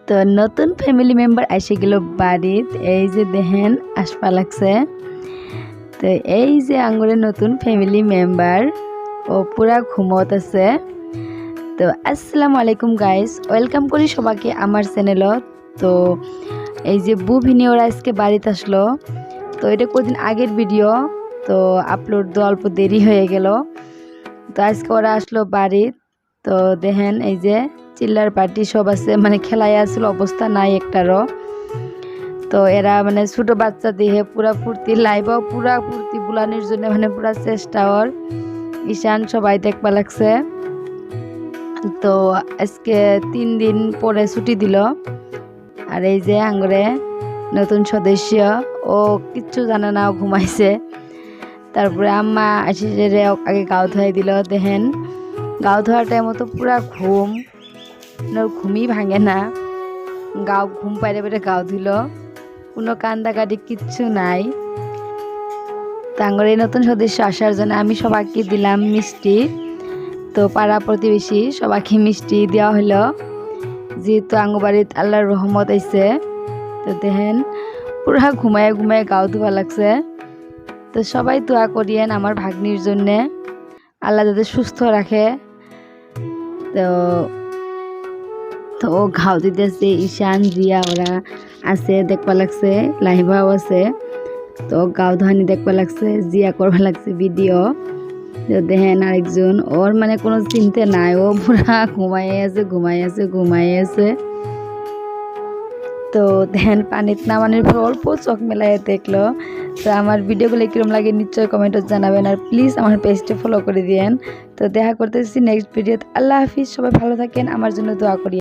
তো নতুন family member এসে গেল বাড়িত। এই যে দেখেন আসপা লাগছে। তো এই যে আঙ্গুরের নতুন ফ্যামিলি মেম্বার ও পুরা ঘুমত আছে। তো আসসালামু আলাইকুম গাইস, ওয়েলকাম করি সবাইকে আমার চ্যানেলত। তো এই যে ভিনি ওরা আজকে বাড়িতে আসলো। তো এটা কদিন আগের ভিডিও, তো আপলোড তো অল্প দেরি হয়ে গেল। তো আজকে ওরা আসলো বাড়িত। তো দেখেন এই যে চিল্লার পার্টি সব আছে, মানে খেলায় আসলে অবস্থা নাই একটারও। তো এরা মানে ছোট বাচ্চা দিয়ে পুরা ফুর্তি লাইভও পুরা ফুর্তি বুলানির জন্য মানে পুরা চেষ্টা ওর ঈশান সবাই দেখবা লাগছে। তো আজকে 3 দিন পরে ছুটি দিল। আর এই যে আঙ্গরে নতুন সদস্য, ও কিচ্ছু জানে না, ঘুমাইছে। তারপরে আম্মা আসি যে আগে গাও ধোয়াই দিল। দেখেন গাও ধোয়ার টাইম তো পুরা ঘুমই ভাঙে না, ঘুম পাইরে পেরে গাও ধুল, কোনো কান্দাকাটি কিচ্ছু নাই। তাঙ্গরে নতুন সদস্য আসার জন্য আমি সবাইকে দিলাম মিষ্টি। তো পাড়া প্রতিবেশী সবাইকে মিষ্টি দেওয়া হলো, যেহেতু আঙ্গবাড়িত আল্লাহর রহমত আইছে। তো দেখেন পুরা ঘুমায় ঘুমায় গাও ধোয়া লাগছে। তো সবাই দোয়া করিয়েন আমার ভাগ্নির জন্যে, আল্লাহ যাতে সুস্থ রাখে। তো ও ঘাও দিতেছে, ঈশান জিয়া ওরা আছে দেখবা লাগছে, লাইভাও আছে। তো গাও ধানি দেখবা লাগছে, জিয়া করবা লাগছে ভিডিও। তো দেখেন আরেকজন, ওর মানে কোনো চিন্তা নাই, ও পুরা ঘুমাই আছে। তো দেখেন পানিত নামানোর পর অল্প চোখ মেলায় দেখলো। তো আমার ভিডিওগুলো কিরম লাগে নিশ্চয়ই কমেন্টে জানাবেন, আর প্লিজ আমার পেজটা ফলো করে দিয়েন। তো দেখা করতেছি নেক্সট ভিডিওতে। আল্লাহ হাফিজ, সবাই ভালো থাকেন, আমার জন্য দোয়া করি।